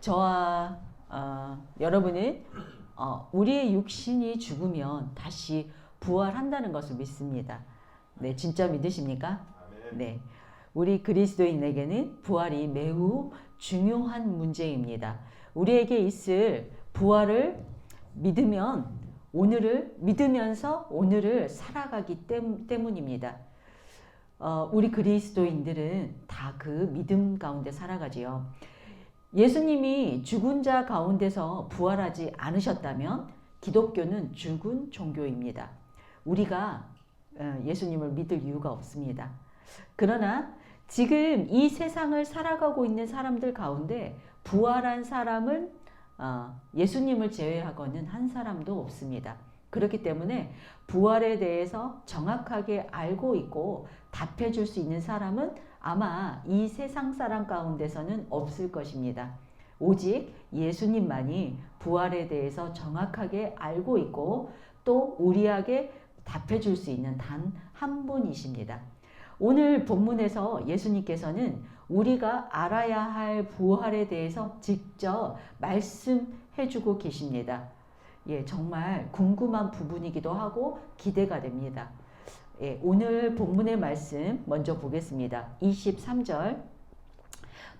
저와 여러분은 우리의 육신이 죽으면 다시 부활한다는 것을 믿습니다. 네, 진짜 믿으십니까? 네. 우리 그리스도인에게는 부활이 매우 중요한 문제입니다. 우리에게 있을 부활을 믿으면서 오늘을 살아가기 때문입니다. 우리 그리스도인들은 다 그 믿음 가운데 살아가지요. 예수님이 죽은 자 가운데서 부활하지 않으셨다면 기독교는 죽은 종교입니다. 우리가 예수님을 믿을 이유가 없습니다. 그러나 지금 이 세상을 살아가고 있는 사람들 가운데 부활한 사람은 예수님을 제외하고는 한 사람도 없습니다. 그렇기 때문에 부활에 대해서 정확하게 알고 있고 답해 줄 수 있는 사람은 아마 이 세상 사람 가운데서는 없을 것입니다. 오직 예수님만이 부활에 대해서 정확하게 알고 있고 또 우리에게 답해 줄 수 있는 단 한 분이십니다. 오늘 본문에서 예수님께서는 우리가 알아야 할 부활에 대해서 직접 말씀해 주고 계십니다. 예, 정말 궁금한 부분이기도 하고 기대가 됩니다. 예, 오늘 본문의 말씀 먼저 보겠습니다. 23절.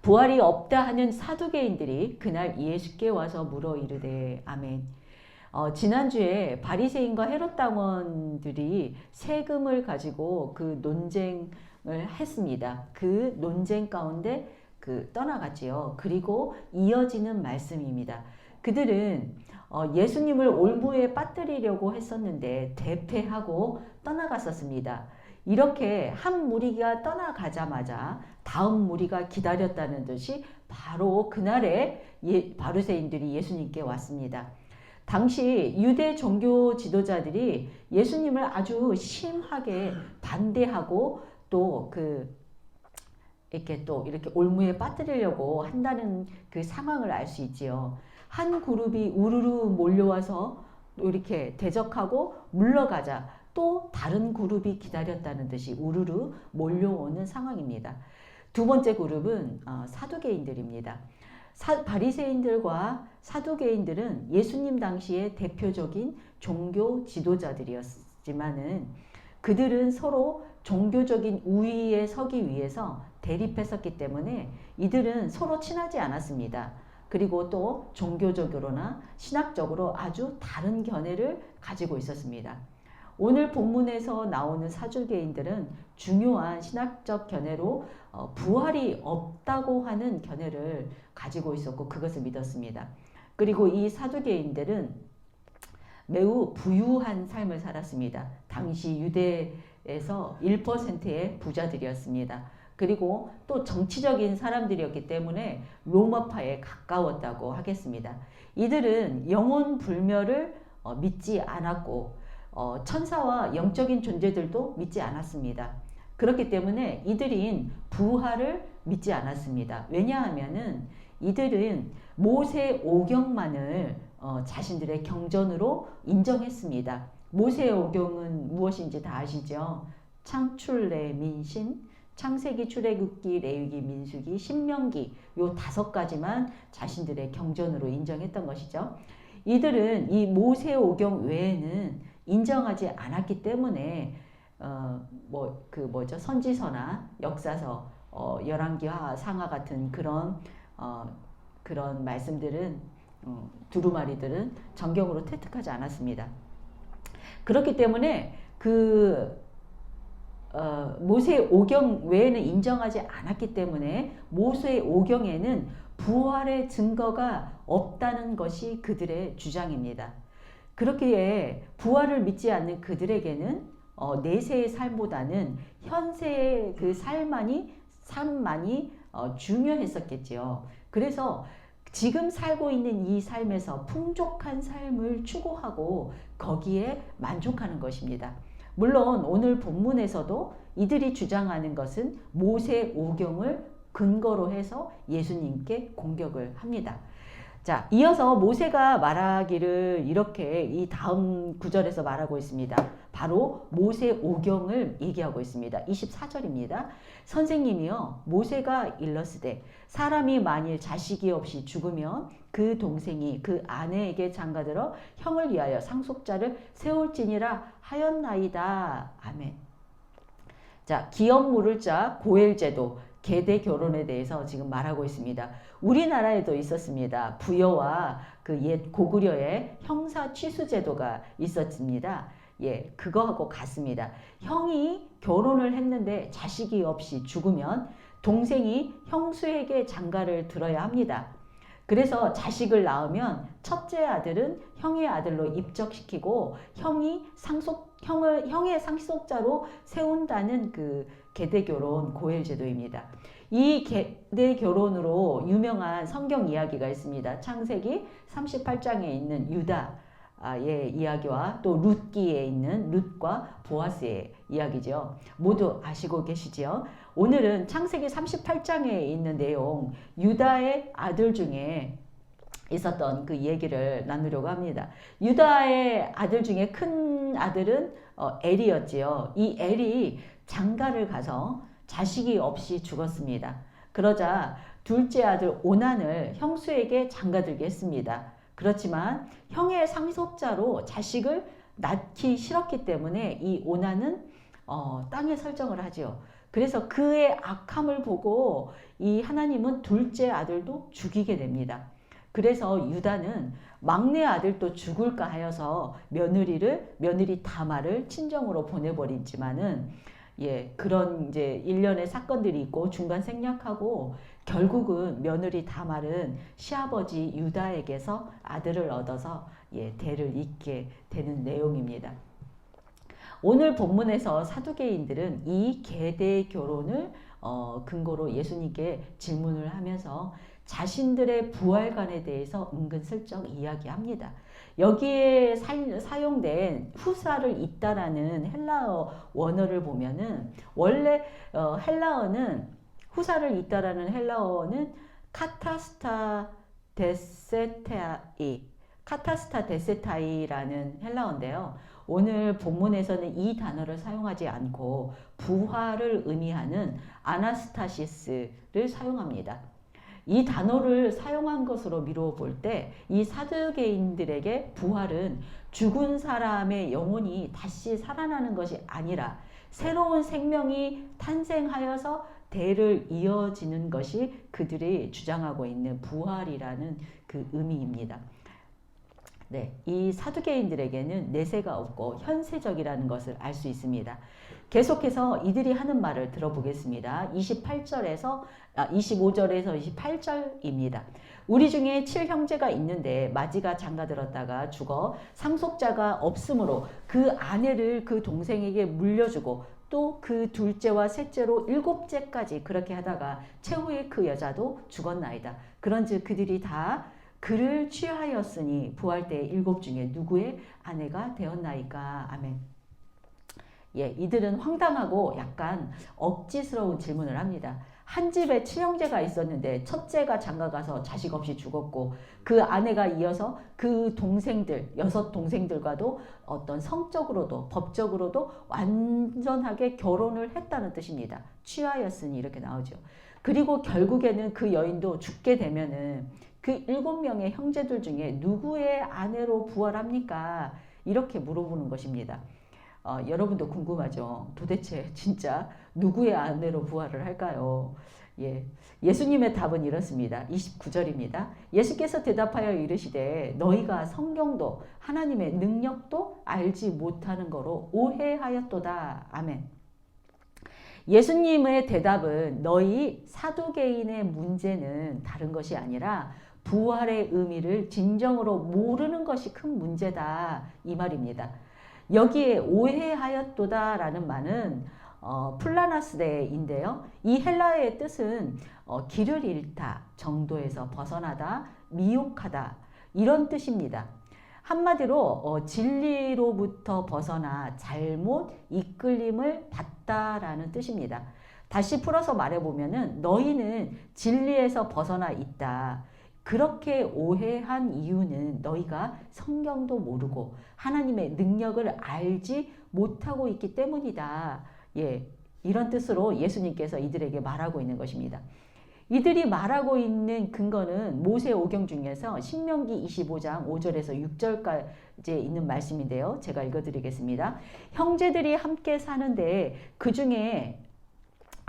부활이 없다 하는 사두개인들이 그날 예수께 와서 물어 이르되 아멘. 지난주에 바리새인과 헤롯 당원들이 세금을 가지고 그 논쟁을 했습니다. 그 논쟁 가운데 떠나갔지요. 그리고 이어지는 말씀입니다. 그들은 예수님을 올무에 빠뜨리려고 했었는데 대패하고 떠나갔었습니다. 이렇게 한 무리가 떠나가자마자 다음 무리가 기다렸다는 듯이 바로 그날에 바리새인들이 예수님께 왔습니다. 당시 유대 종교 지도자들이 예수님을 아주 심하게 반대하고 또 이렇게 올무에 빠뜨리려고 한다는 그 상황을 알 수 있지요. 한 그룹이 우르르 몰려와서 이렇게 대적하고 물러가자 또 다른 그룹이 기다렸다는 듯이 우르르 몰려오는 상황입니다. 두 번째 그룹은 사두개인들입니다. 바리새인들과 사두개인들은 예수님 당시의 대표적인 종교 지도자들이었지만은 그들은 서로 종교적인 우위에 서기 위해서 대립했었기 때문에 이들은 서로 친하지 않았습니다. 그리고 또 종교적으로나 신학적으로 아주 다른 견해를 가지고 있었습니다. 오늘 본문에서 나오는 사두개인들은 중요한 신학적 견해로 부활이 없다고 하는 견해를 가지고 있었고 그것을 믿었습니다. 그리고 이 사두개인들은 매우 부유한 삶을 살았습니다. 당시 유대에서 1%의 부자들이었습니다. 그리고 또 정치적인 사람들이었기 때문에 로마파에 가까웠다고 하겠습니다. 이들은 영혼 불멸을 믿지 않았고 천사와 영적인 존재들도 믿지 않았습니다. 그렇기 때문에 이들인 부활을 믿지 않았습니다. 왜냐하면은 이들은 모세 오경만을 자신들의 경전으로 인정했습니다. 모세 오경은 무엇인지 다 아시죠? 창출, 내, 민신, 창세기, 출애굽기, 레위기, 민수기, 신명기 요 5가지만 자신들의 경전으로 인정했던 것이죠. 이들은 이 모세 오경 외에는 인정하지 않았기 때문에 선지서나 역사서, 열왕기하, 상하 같은 그런 말씀들은 두루마리들은 정경으로 채택하지 않았습니다. 그렇기 때문에 모세 오경 외에는 인정하지 않았기 때문에 모세 오경에는 부활의 증거가 없다는 것이 그들의 주장입니다. 그렇기에 부활을 믿지 않는 그들에게는 내세의 삶보다는 현세의 그 삶만이 중요했었겠지요. 그래서 지금 살고 있는 이 삶에서 풍족한 삶을 추구하고 거기에 만족하는 것입니다. 물론 오늘 본문에서도 이들이 주장하는 것은 모세 오경을 근거로 해서 예수님께 공격을 합니다. 자, 이어서 모세가 말하기를 이렇게 이 다음 구절에서 말하고 있습니다. 바로 모세 오경을 얘기하고 있습니다. 24절입니다. 선생님이여 모세가 일렀으되 사람이 만일 자식이 없이 죽으면 그 동생이 그 아내에게 장가들어 형을 위하여 상속자를 세울지니라 하였나이다. 아멘. 자, 기업 물을 자 고엘제도 계대 결혼에 대해서 지금 말하고 있습니다. 우리나라에도 있었습니다. 부여와 그 옛 고구려의 형사 취수 제도가 있었습니다. 예, 그거하고 같습니다. 형이 결혼을 했는데 자식이 없이 죽으면 동생이 형수에게 장가를 들어야 합니다. 그래서 자식을 낳으면 첫째 아들은 형의 아들로 입적시키고 형의 상속자로 세운다는 그 계대 결혼 고엘 제도입니다. 이 계대 결혼으로 유명한 성경 이야기가 있습니다. 창세기 38장에 있는 유다의 이야기와 또 룻기에 있는 룻과 보아스의 이야기죠. 모두 아시고 계시지요? 오늘은 창세기 38장에 있는 내용, 유다의 아들 중에 있었던 그 얘기를 나누려고 합니다. 유다의 아들 중에 큰 아들은 엘이었지요. 이 엘이 장가를 가서 자식이 없이 죽었습니다. 그러자 둘째 아들 오난을 형수에게 장가들게 했습니다. 그렇지만 형의 상속자로 자식을 낳기 싫었기 때문에 이 오난은 땅에 설정을 하지요. 그래서 그의 악함을 보고 이 하나님은 둘째 아들도 죽이게 됩니다. 그래서 유다는 막내 아들도 죽을까 하여서 며느리 다말을 친정으로 보내버리지만은 예, 그런 이제 일련의 사건들이 있고 중간 생략하고 결국은 며느리 다말은 시아버지 유다에게서 아들을 얻어서 예, 대를 잇게 되는 내용입니다. 오늘 본문에서 사두개인들은 이 계대 결혼을 근거로 예수님께 질문을 하면서 자신들의 부활관에 대해서 은근슬쩍 이야기합니다. 여기에 사용된 후사를 잇다라는 헬라어 원어를 보면은 원래 헬라어는 후사를 잇다라는 헬라어는 카타스타 데세타이라는 헬라어인데요. 오늘 본문에서는 이 단어를 사용하지 않고 부활을 의미하는 아나스타시스를 사용합니다. 이 단어를 사용한 것으로 미루어 볼 때 이 사두개인들에게 부활은 죽은 사람의 영혼이 다시 살아나는 것이 아니라 새로운 생명이 탄생하여서 대를 이어지는 것이 그들이 주장하고 있는 부활이라는 그 의미입니다. 네, 이 사두개인들에게는 내세가 없고 현세적이라는 것을 알 수 있습니다. 계속해서 이들이 하는 말을 들어보겠습니다. 25절에서 28절입니다. 우리 중에 7형제가 있는데 마지가 장가들었다가 죽어 상속자가 없으므로 그 아내를 그 동생에게 물려주고 또 그 둘째와 셋째로 7째까지 그렇게 하다가 최후의 그 여자도 죽었나이다. 그런즉 그들이 다 그를 취하였으니 부활 때 7 중에 누구의 아내가 되었나이까. 아멘. 예, 이들은 황당하고 약간 억지스러운 질문을 합니다. 한 집에 7형제가 있었는데 첫째가 장가가서 자식 없이 죽었고 그 아내가 이어서 그 동생들, 6 동생들과도 어떤 성적으로도 법적으로도 완전하게 결혼을 했다는 뜻입니다. 취하였으니 이렇게 나오죠. 그리고 결국에는 그 여인도 죽게 되면은 그 7명의 형제들 중에 누구의 아내로 부활합니까? 이렇게 물어보는 것입니다. 여러분도 궁금하죠? 도대체 진짜 누구의 아내로 부활을 할까요? 예, 예수님의 답은 이렇습니다. 29절입니다. 예수께서 대답하여 이르시되 너희가 성경도 하나님의 능력도 알지 못하는 거로 오해하였도다. 아멘. 예수님의 대답은 너희 사두개인의 문제는 다른 것이 아니라 부활의 의미를 진정으로 모르는 것이 큰 문제다. 이 말입니다. 여기에 오해하였도다 라는 말은 플라나스데인데요. 이 헬라어의 뜻은 길을 잃다, 정도에서 벗어나다, 미혹하다 이런 뜻입니다. 한마디로 진리로부터 벗어나 잘못 이끌림을 받다라는 뜻입니다. 다시 풀어서 말해보면은 너희는 진리에서 벗어나 있다. 그렇게 오해한 이유는 너희가 성경도 모르고 하나님의 능력을 알지 못하고 있기 때문이다. 예, 이런 뜻으로 예수님께서 이들에게 말하고 있는 것입니다. 이들이 말하고 있는 근거는 모세 오경 중에서 신명기 25장 5절에서 6절까지 있는 말씀인데요. 제가 읽어드리겠습니다. 형제들이 함께 사는데 그 중에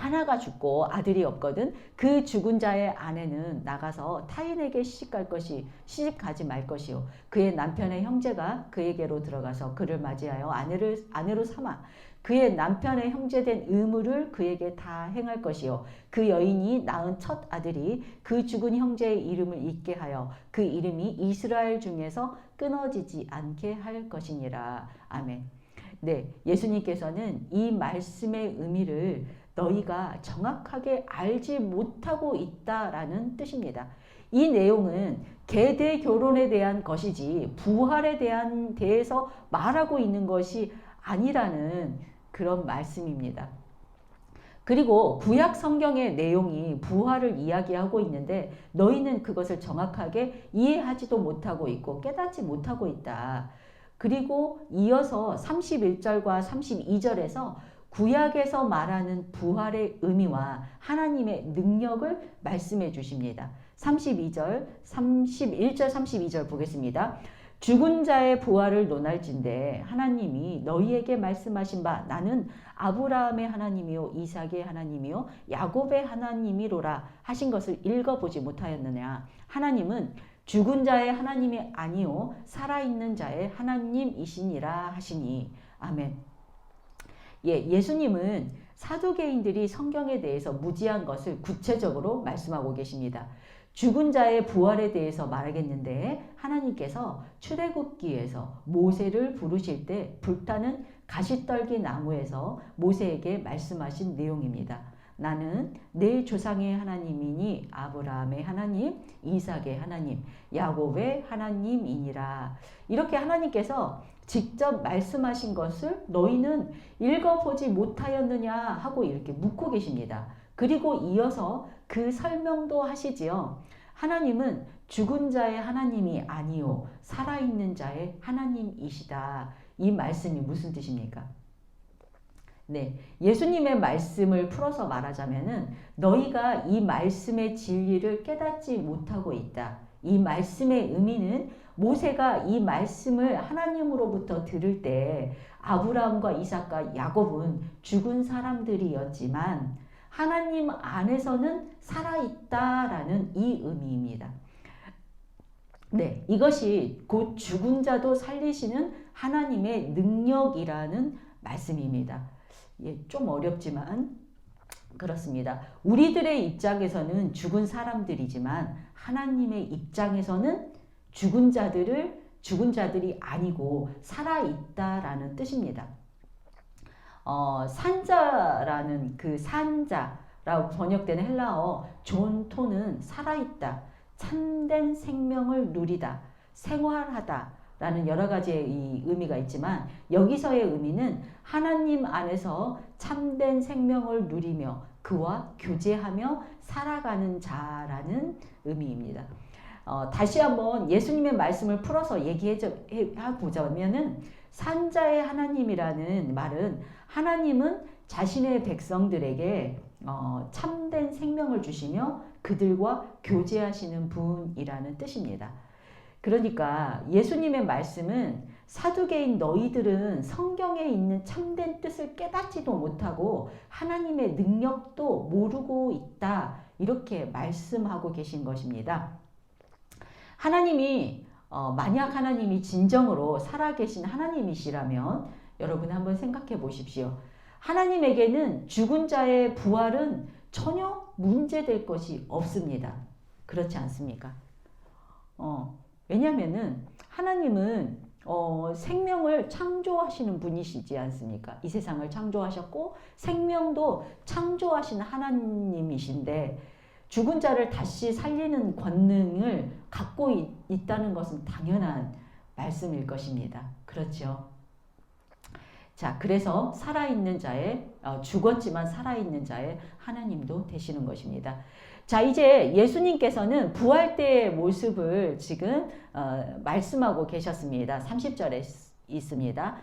하나가 죽고 아들이 없거든. 그 죽은 자의 아내는 나가서 타인에게 시집가지 말 것이요. 그의 남편의 형제가 그에게로 들어가서 그를 맞이하여 아내로 삼아 그의 남편의 형제된 의무를 그에게 다 행할 것이요. 그 여인이 낳은 첫 아들이 그 죽은 형제의 이름을 잊게 하여 그 이름이 이스라엘 중에서 끊어지지 않게 할 것이니라. 아멘. 네, 예수님께서는 이 말씀의 의미를 너희가 정확하게 알지 못하고 있다라는 뜻입니다. 이 내용은 계대 결혼에 대한 것이지 부활에 대해서 말하고 있는 것이 아니라는 그런 말씀입니다. 그리고 구약 성경의 내용이 부활을 이야기하고 있는데 너희는 그것을 정확하게 이해하지도 못하고 있고 깨닫지 못하고 있다. 그리고 이어서 31절과 32절에서 구약에서 말하는 부활의 의미와 하나님의 능력을 말씀해 주십니다. 31절, 32절 보겠습니다. 죽은 자의 부활을 논할진대 하나님이 너희에게 말씀하신 바 나는 아브라함의 하나님이요 이삭의 하나님이요 야곱의 하나님이로라 하신 것을 읽어보지 못하였느냐. 하나님은 죽은 자의 하나님이 아니요 살아있는 자의 하나님이시니라 하시니. 아멘. 예, 예수님은 사두개인들이 성경에 대해서 무지한 것을 구체적으로 말씀하고 계십니다. 죽은 자의 부활에 대해서 말하겠는데 하나님께서 출애굽기에서 모세를 부르실 때 불타는 가시떨기 나무에서 모세에게 말씀하신 내용입니다. 나는 내 조상의 하나님이니 아브라함의 하나님, 이삭의 하나님, 야곱의 하나님이니라. 이렇게 하나님께서 직접 말씀하신 것을 너희는 읽어보지 못하였느냐 하고 이렇게 묻고 계십니다. 그리고 이어서 그 설명도 하시지요. 하나님은 죽은 자의 하나님이 아니요 살아있는 자의 하나님이시다. 이 말씀이 무슨 뜻입니까? 네, 예수님의 말씀을 풀어서 말하자면은 너희가 이 말씀의 진리를 깨닫지 못하고 있다. 이 말씀의 의미는 모세가 이 말씀을 하나님으로부터 들을 때 아브라함과 이삭과 야곱은 죽은 사람들이었지만 하나님 안에서는 살아있다라는 이 의미입니다. 네, 이것이 곧 죽은 자도 살리시는 하나님의 능력이라는 말씀입니다. 예, 좀 어렵지만 그렇습니다. 우리들의 입장에서는 죽은 사람들이지만 하나님의 입장에서는 죽은 자들이 아니고 살아있다라는 뜻입니다. 산자라는 그 산자라고 번역되는 헬라어 존토는 살아있다, 참된 생명을 누리다, 생활하다 라는 여러 가지의 이 의미가 있지만 여기서의 의미는 하나님 안에서 참된 생명을 누리며 그와 교제하며 살아가는 자라는 의미입니다. 다시 한번 예수님의 말씀을 풀어서 얘기해보자면은 산자의 하나님이라는 말은 하나님은 자신의 백성들에게 참된 생명을 주시며 그들과 교제하시는 분이라는 뜻입니다. 그러니까 예수님의 말씀은 사두개인 너희들은 성경에 있는 참된 뜻을 깨닫지도 못하고 하나님의 능력도 모르고 있다. 이렇게 말씀하고 계신 것입니다. 하나님이 만약 하나님이 진정으로 살아계신 하나님이시라면 여러분 한번 생각해 보십시오. 하나님에게는 죽은 자의 부활은 전혀 문제될 것이 없습니다. 그렇지 않습니까? 왜냐하면은 하나님은 생명을 창조하시는 분이시지 않습니까? 이 세상을 창조하셨고 생명도 창조하신 하나님이신데 죽은 자를 다시 살리는 권능을 갖고 있다는 것은 당연한 말씀일 것입니다. 그렇죠? 자, 그래서 살아있는 자의 죽었지만 살아있는 자의 하나님도 되시는 것입니다. 자, 이제 예수님께서는 부활 때의 모습을 지금 말씀하고 계셨습니다. 30절에 있습니다.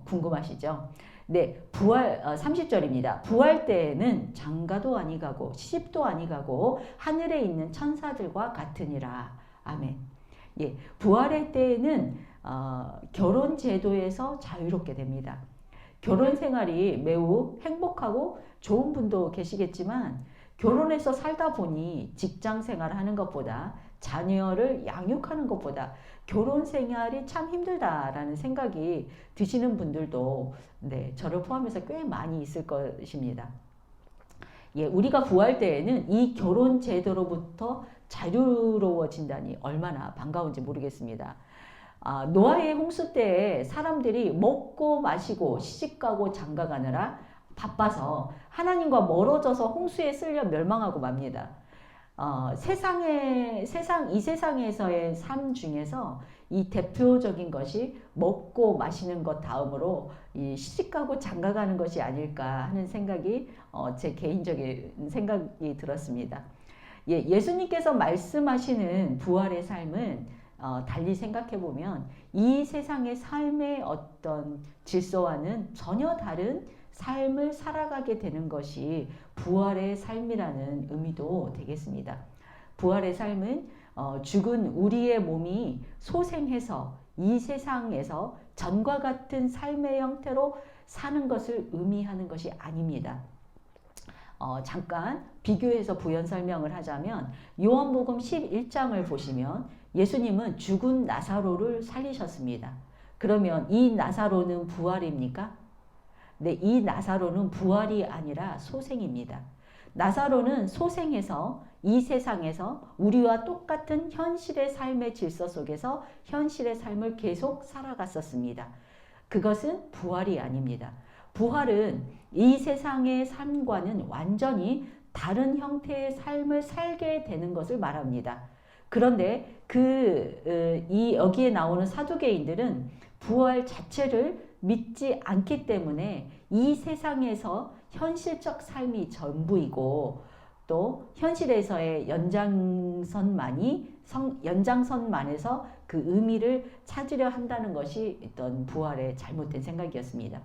궁금하시죠? 네, 30절입니다. 부활 때에는 장가도 아니가고 시집도 아니가고 하늘에 있는 천사들과 같으니라. 아멘. 예, 부활의 때에는 결혼 제도에서 자유롭게 됩니다. 결혼 생활이 매우 행복하고 좋은 분도 계시겠지만 결혼해서 살다 보니 직장 생활하는 것보다 자녀를 양육하는 것보다 결혼 생활이 참 힘들다라는 생각이 드시는 분들도 네, 저를 포함해서 꽤 많이 있을 것입니다. 예, 우리가 부활 때에는 이 결혼 제도로부터 자유로워진다니 얼마나 반가운지 모르겠습니다. 노아의 홍수 때에 사람들이 먹고 마시고 시집가고 장가가느라 바빠서 하나님과 멀어져서 홍수에 쓸려 멸망하고 맙니다. 이 세상에서의 삶 중에서 이 대표적인 것이 먹고 마시는 것 다음으로 이 시집가고 장가가는 것이 아닐까 하는 생각이 제 개인적인 생각이 들었습니다. 예, 예수님께서 말씀하시는 부활의 삶은 달리 생각해 보면 이 세상의 삶의 어떤 질서와는 전혀 다른 삶을 살아가게 되는 것이 부활의 삶이라는 의미도 되겠습니다. 부활의 삶은 죽은 우리의 몸이 소생해서 이 세상에서 전과 같은 삶의 형태로 사는 것을 의미하는 것이 아닙니다. 잠깐 비교해서 부연 설명을 하자면 요한복음 11장을 보시면 예수님은 죽은 나사로를 살리셨습니다. 그러면 이 나사로는 부활입니까? 네, 이 나사로는 부활이 아니라 소생입니다. 나사로는 소생해서 이 세상에서 우리와 똑같은 현실의 삶의 질서 속에서 현실의 삶을 계속 살아갔었습니다. 그것은 부활이 아닙니다. 부활은 이 세상의 삶과는 완전히 다른 형태의 삶을 살게 되는 것을 말합니다. 그런데 여기에 나오는 사두개인들은 부활 자체를 믿지 않기 때문에 이 세상에서 현실적 삶이 전부이고 또 현실에서의 연장선만에서 그 의미를 찾으려 한다는 것이 어떤 부활의 잘못된 생각이었습니다.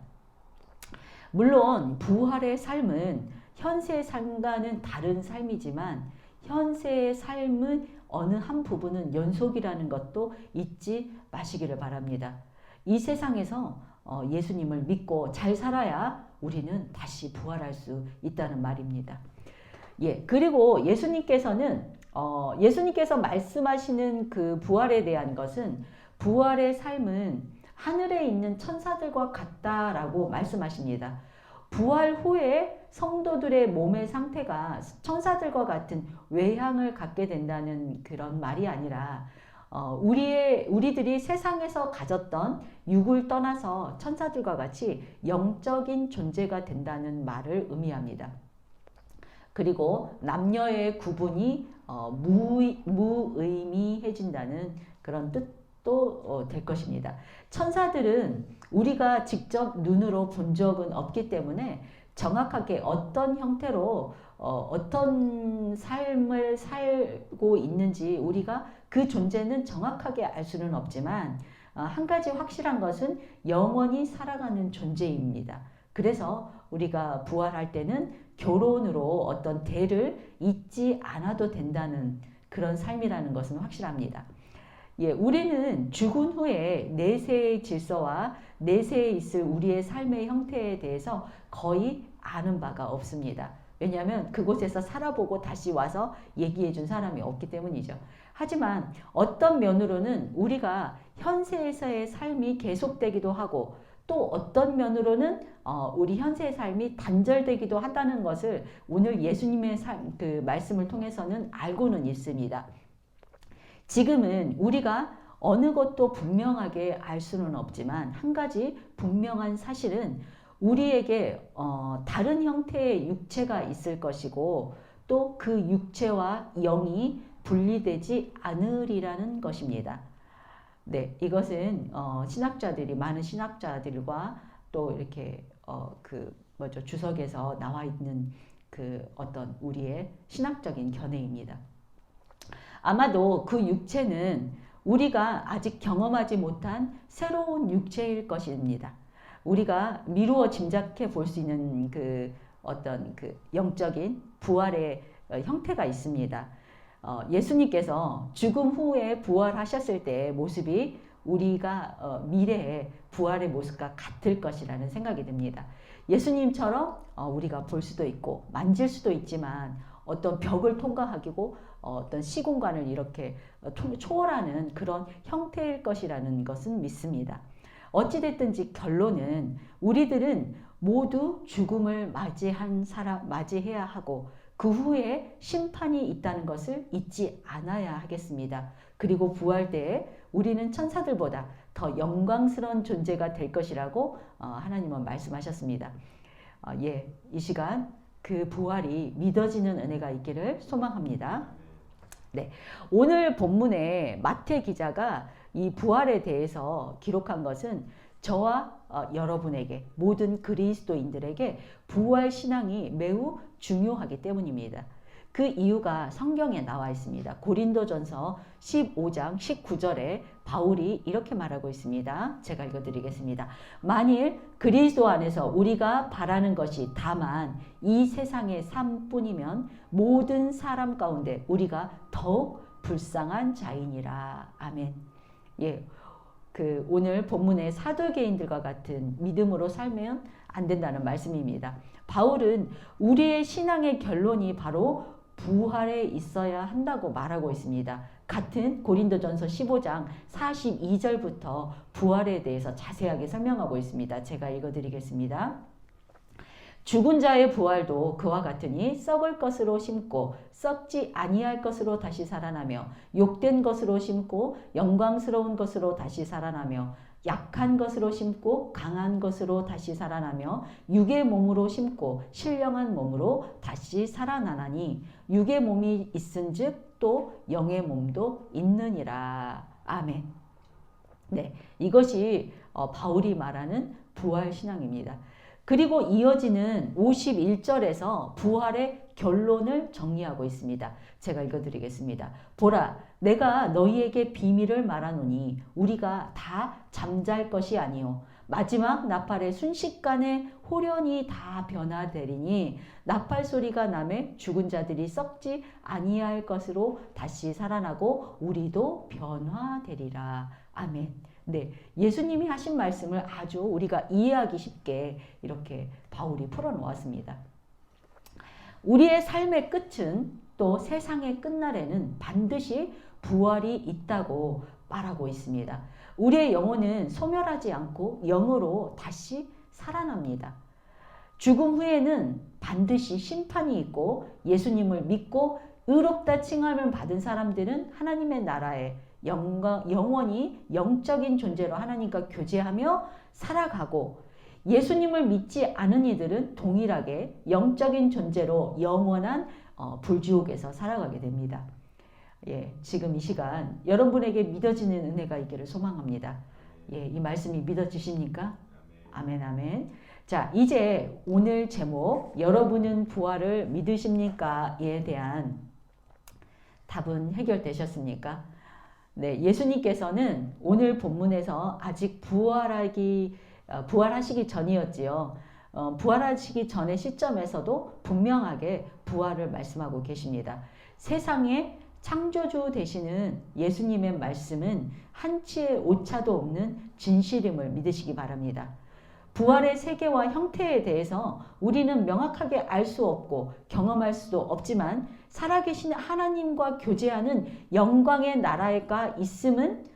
물론 부활의 삶은 현세의 삶과는 다른 삶이지만 현세의 삶은 어느 한 부분은 연속이라는 것도 잊지 마시기를 바랍니다. 이 세상에서 예수님을 믿고 잘 살아야 우리는 다시 부활할 수 있다는 말입니다. 예, 그리고 예수님께서 말씀하시는 그 부활에 대한 것은 부활의 삶은 하늘에 있는 천사들과 같다라고 말씀하십니다. 부활 후에 성도들의 몸의 상태가 천사들과 같은 외향을 갖게 된다는 그런 말이 아니라 우리들이 세상에서 가졌던 육을 떠나서 천사들과 같이 영적인 존재가 된다는 말을 의미합니다. 그리고 남녀의 구분이 무의미해진다는 그런 뜻도 될 것입니다. 천사들은 우리가 직접 눈으로 본 적은 없기 때문에 정확하게 어떤 형태로 어떤 삶을 살고 있는지 우리가 그 존재는 정확하게 알 수는 없지만 한 가지 확실한 것은 영원히 살아가는 존재입니다. 그래서 우리가 부활할 때는 결혼으로 어떤 대를 잇지 않아도 된다는 그런 삶이라는 것은 확실합니다. 예, 우리는 죽은 후에 내세의 질서와 내세에 있을 우리의 삶의 형태에 대해서 거의 아는 바가 없습니다. 왜냐하면 그곳에서 살아보고 다시 와서 얘기해 준 사람이 없기 때문이죠. 하지만 어떤 면으로는 우리가 현세에서의 삶이 계속되기도 하고 또 어떤 면으로는 우리 현세의 삶이 단절되기도 한다는 것을 오늘 예수님의 그 말씀을 통해서는 알고는 있습니다. 지금은 우리가 어느 것도 분명하게 알 수는 없지만 한 가지 분명한 사실은 우리에게 다른 형태의 육체가 있을 것이고 또 그 육체와 영이 분리되지 않으리라는 것입니다. 네, 이것은 많은 신학자들과 또 이렇게 주석에서 나와 있는 그 어떤 우리의 신학적인 견해입니다. 아마도 그 육체는 우리가 아직 경험하지 못한 새로운 육체일 것입니다. 우리가 미루어 짐작해 볼 수 있는 그 어떤 그 영적인 부활의 형태가 있습니다. 예수님께서 죽음 후에 부활하셨을 때의 모습이 우리가 미래의 부활의 모습과 같을 것이라는 생각이 듭니다. 예수님처럼 우리가 볼 수도 있고 만질 수도 있지만 어떤 벽을 통과하고 어떤 시공간을 이렇게 초월하는 그런 형태일 것이라는 것은 믿습니다. 어찌됐든지 결론은 우리들은 모두 죽음을 맞이해야 하고 그 후에 심판이 있다는 것을 잊지 않아야 하겠습니다. 그리고 부활 때에 우리는 천사들보다 더 영광스러운 존재가 될 것이라고 하나님은 말씀하셨습니다. 이 시간 그 부활이 믿어지는 은혜가 있기를 소망합니다. 네, 오늘 본문에 마태 기자가 이 부활에 대해서 기록한 것은 저와 여러분에게 모든 그리스도인들에게 부활 신앙이 매우 중요하기 때문입니다. 그 이유가 성경에 나와 있습니다. 고린도전서 15장 19절에 바울이 이렇게 말하고 있습니다. 제가 읽어드리겠습니다. 만일 그리스도 안에서 우리가 바라는 것이 다만 이 세상의 삶뿐이면 모든 사람 가운데 우리가 더욱 불쌍한 자이니라. 아멘. 예, 오늘 본문의 사도계인들과 같은 믿음으로 살면 안 된다는 말씀입니다. 바울은 우리의 신앙의 결론이 바로 부활에 있어야 한다고 말하고 있습니다. 같은 고린도전서 15장 42절부터 부활에 대해서 자세하게 설명하고 있습니다. 제가 읽어드리겠습니다. 죽은 자의 부활도 그와 같으니 썩을 것으로 심고 썩지 아니할 것으로 다시 살아나며 욕된 것으로 심고 영광스러운 것으로 다시 살아나며 약한 것으로 심고 강한 것으로 다시 살아나며 육의 몸으로 심고 신령한 몸으로 다시 살아나나니 육의 몸이 있은즉 또 영의 몸도 있느니라. 아멘. 네, 이것이 바울이 말하는 부활 신앙입니다. 그리고 이어지는 51절에서 부활의 결론을 정리하고 있습니다. 제가 읽어드리겠습니다. 보라, 내가 너희에게 비밀을 말하노니 우리가 다 잠잘 것이 아니요 마지막 나팔의 순식간에 홀연히 다 변화되리니 나팔 소리가 나매 죽은 자들이 썩지 아니할 것으로 다시 살아나고 우리도 변화되리라. 아멘. 네, 예수님이 하신 말씀을 아주 우리가 이해하기 쉽게 이렇게 바울이 풀어놓았습니다. 우리의 삶의 끝은 또 세상의 끝날에는 반드시 부활이 있다고 말하고 있습니다. 우리의 영혼은 소멸하지 않고 영으로 다시 살아납니다. 죽음 후에는 반드시 심판이 있고 예수님을 믿고 의롭다 칭함을 받은 사람들은 하나님의 나라에 영원히 영적인 존재로 하나님과 교제하며 살아가고 예수님을 믿지 않은 이들은 동일하게 영적인 존재로 영원한 불지옥에서 살아가게 됩니다. 예, 지금 이 시간 여러분에게 믿어지는 은혜가 있기를 소망합니다. 예, 이 말씀이 믿어지십니까? 아멘, 아멘. 자, 이제 오늘 제목 여러분은 부활을 믿으십니까?에 대한 답은 해결되셨습니까? 네, 예수님께서는 오늘 본문에서 아직 부활하시기 전이었지요. 부활하시기 전의 시점에서도 분명하게 부활을 말씀하고 계십니다. 세상의 창조주 되시는 예수님의 말씀은 한치의 오차도 없는 진실임을 믿으시기 바랍니다. 부활의 세계와 형태에 대해서 우리는 명확하게 알 수 없고 경험할 수도 없지만 살아계신 하나님과 교제하는 영광의 나라가 있음은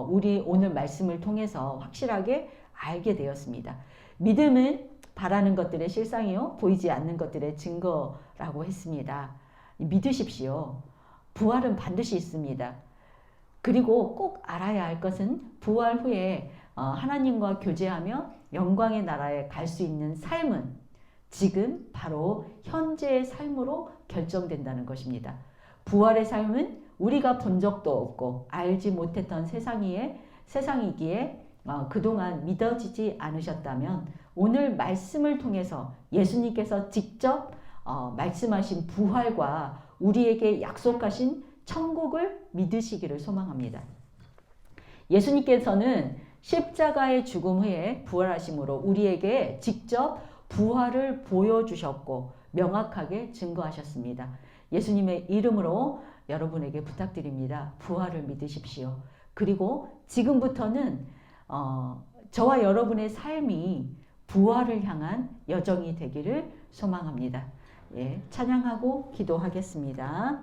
우리 오늘 말씀을 통해서 확실하게 알게 되었습니다. 믿음은 바라는 것들의 실상이요 보이지 않는 것들의 증거라고 했습니다. 믿으십시오. 부활은 반드시 있습니다. 그리고 꼭 알아야 할 것은 부활 후에 하나님과 교제하며 영광의 나라에 갈 수 있는 삶은 지금 바로 현재의 삶으로 결정된다는 것입니다. 부활의 삶은 우리가 본 적도 없고 알지 못했던 세상이기에 그동안 믿어지지 않으셨다면 오늘 말씀을 통해서 예수님께서 직접 말씀하신 부활과 우리에게 약속하신 천국을 믿으시기를 소망합니다. 예수님께서는 십자가의 죽음 후에 부활하심으로 우리에게 직접 부활을 보여주셨고 명확하게 증거하셨습니다. 예수님의 이름으로 여러분에게 부탁드립니다. 부활을 믿으십시오. 그리고 지금부터는 저와 여러분의 삶이 부활을 향한 여정이 되기를 소망합니다. 예, 찬양하고 기도하겠습니다.